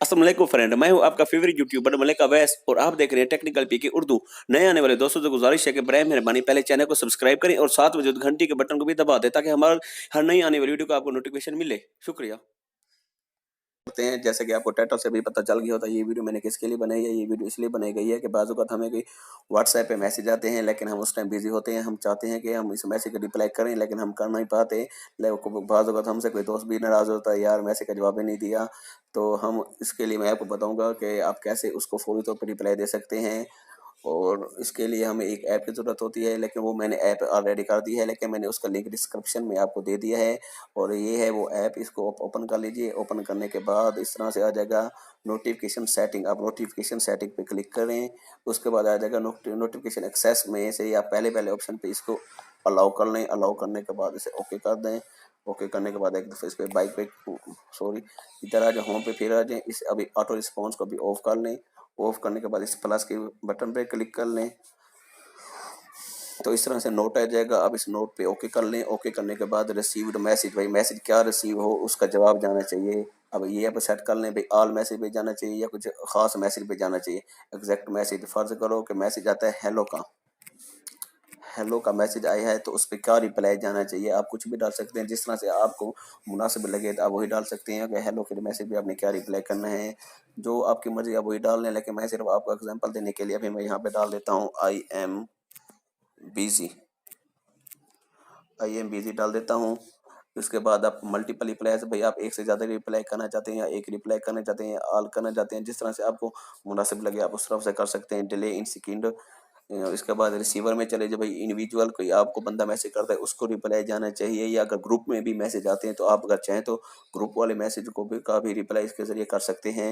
अस्सलाम वालेकुम फ्रेंड, मैं हूं आपका फेवरेट यूट्यूबर मलिक अवैस और आप देख रहे हैं टेक्निकल पीके उर्दू। नए आने वाले दोस्तों से गुजारिश है कि बराए मेहरबानी पहले चैनल को सब्सक्राइब करें और साथ में जो घंटी के बटन को भी दबा दें ताकि हमारा हर नई आने वाली वीडियो का आपको नोटिफिकेशन मिले। शुक्रिया। करते हैं जैसे कि आपको टाइटल से भी पता चल गया होता है ये वीडियो मैंने किसके लिए बनाई है। ये वीडियो इसलिए बनाई गई है कि बाज़ औक़ात हमें कोई व्हाट्सएप पे मैसेज आते हैं लेकिन हम उस टाइम बिजी होते हैं। हम चाहते हैं कि हम इस मैसेज का रिप्लाई करें लेकिन हम कर नहीं पाते। बाज़ औक़ात हमसे कोई दोस्त भी नाराज़ होता है, यार मैसेज का जवाब ही नहीं दिया। तो हम इसके लिए मैं आपको बताऊंगा कि आप कैसे उसको फौरी तौर पर रिप्लाई दे सकते हैं। और इसके लिए हमें एक ऐप की ज़रूरत होती है, लेकिन वो मैंने ऐप ऑलरेडी कर दी है, लेकिन मैंने उसका लिंक डिस्क्रिप्शन में आपको दे दिया है। और ये है वो ऐप, इसको आप ओपन कर लीजिए। ओपन करने के बाद इस तरह से आ जाएगा नोटिफिकेशन सेटिंग। आप नोटिफिकेशन सेटिंग पे क्लिक करें, उसके बाद आ जाएगा नोटिफिकेशन एक्सेस में से आप पहले पहले ऑप्शन पे इसको अलाउ कर लें। अलाउ करने के बाद इसे ओके कर दें। ओके करने के बाद एक दफ़ा इस पर बाइक पे सॉरी इधर आ जाए, होम पे फिर आ जाए। इस अभी ऑटो रिस्पॉन्स को भी ऑफ कर लें। ऑफ करने के बाद इस प्लस के बटन पे क्लिक कर लें तो इस तरह से नोट आ जाएगा। अब इस नोट पे ओके कर लें। ओके करने के बाद रिसीव्ड मैसेज, भाई मैसेज क्या रिसीव हो उसका जवाब जाना चाहिए। अब ये आप सेट कर लें भाई ऑल मैसेज पे जाना चाहिए या कुछ खास मैसेज पे जाना चाहिए। एग्जैक्ट मैसेज फर्ज करो कि मैसेज आता है हेलो का मैसेज आया है तो उस पर क्या रिप्लाई जाना चाहिए। आप कुछ भी डाल सकते हैं, जिस तरह से आपको मुनासिब लगे तो आप वही डाल सकते हैं कि हेलो के मैसेज पे आपने क्या रिप्लाई करना है। जो आपकी मर्जी आप वही डाल लें, लेकिन मैं सिर्फ आपको एग्जांपल देने के लिए अभी मैं यहाँ पे डाल देता हूँ बिजी आई एम बिजी डाल देता हूँ। उसके बाद आप मल्टीपल रिप्लाई से भाई आप एक से ज़्यादा रिप्लाई करना चाहते हैं या एक रिप्लाई करना चाहते हैं या ऑल करना चाहते हैं, जिस तरह से आपको मुनासिब लगे आप उस तरफ से कर सकते हैं। Delay in second. इसके बाद रिसीवर में चले जाए, भाई इंडिविजुअल कोई आपको बंदा मैसेज करता है उसको रिप्लाई जाना चाहिए, या अगर ग्रुप में भी मैसेज आते हैं तो आप अगर चाहें तो ग्रुप वाले मैसेज को भी का भी रिप्लाई इसके ज़रिए कर सकते हैं।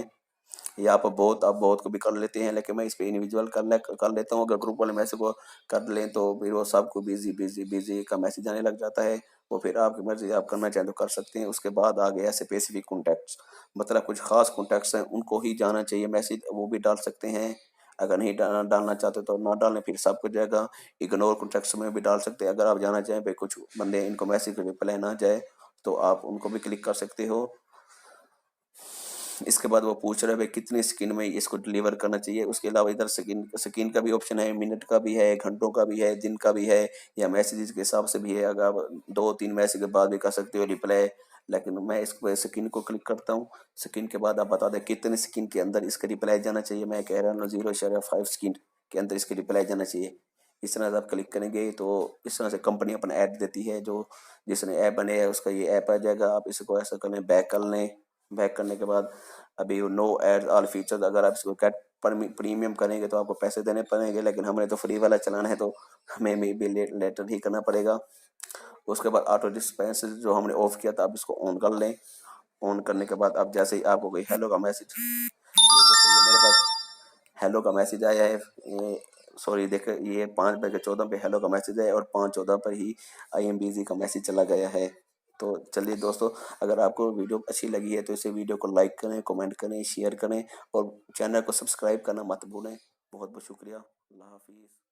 या आप बहुत को भी कर लेते हैं, लेकिन मैं इस पे इंडिविजुअल कर लेता हूँ। अगर ग्रुप वाले मैसेज को कर लें तो फिर वो सबको बिजी बिजी बिजी का मैसेज आने लग जाता है। वो फिर आपकी मर्जी, आप करना चाहें तो कर सकते हैं। उसके बाद आ गया स्पेसिफिक कॉन्टैक्ट्स, मतलब कुछ खास कॉन्टैक्ट्स हैं उनको ही जाना चाहिए मैसेज, वो भी डाल सकते हैं। अगर नहीं डालना चाहते तो ना डालें, फिर सब कुछ जाएगा। इग्नोर कॉन्टैक्ट्स में भी डाल सकते हैं। अगर आप जाना चाहें भाई कुछ बंदे इनको मैसेज रिप्लाई ना जाए तो आप उनको भी क्लिक कर सकते हो। इसके बाद वो पूछ रहा है भाई कितनी स्किन में इसको डिलीवर करना चाहिए। उसके अलावा इधर स्किन स्किन का भी ऑप्शन है, मिनट का भी है, घंटों का भी है, दिन का भी है, या मैसेजेस के हिसाब से भी है। अगर आप 2-3 मैसेज के बाद भी कर सकते हो रिप्लाई, लेकिन मैं इसको स्किन को क्लिक करता हूँ। स्किन के बाद आप बता दें कितने स्किन के अंदर इसका रिप्लाई जाना चाहिए। मैं कह रहा हूँ 0.5 स्किन के अंदर इसके रिप्लाई जाना चाहिए। इस तरह से आप क्लिक करेंगे तो इस तरह से कंपनी अपना ऐप देती है। जो जिसने ऐप बने है उसका ये ऐप आ जाएगा। आप इसको ऐसा कर लें, बैक कर लें। बैक करने के बाद अभी नो एड ऑल फीचर्स, अगर आप इसको कैट प्रीमियम करेंगे तो आपको पैसे देने पड़ेंगे, लेकिन हमने तो फ्री वाला चलाना है तो हमें भी लेटर ही करना पड़ेगा। उसके बाद ऑटो डिस्पेंस जो हमने ऑफ किया था आप इसको ऑन कर लें। ऑन करने के बाद अब जैसे ही आपको कोई हेलो का मैसेज, जैसे ये मेरे पास हेलो का मैसेज आया है, ये सॉरी देख ये 5:14 पे हेलो का मैसेज है और 5:14 पर ही आई एम बिजी का मैसेज चला गया है। तो चलिए दोस्तों, अगर आपको वीडियो अच्छी लगी है तो इसे वीडियो को लाइक करें, कमेंट करें, शेयर करें और चैनल को सब्सक्राइब करना मत भूलें। बहुत बहुत शुक्रिया। अल्लाह हाफिज़।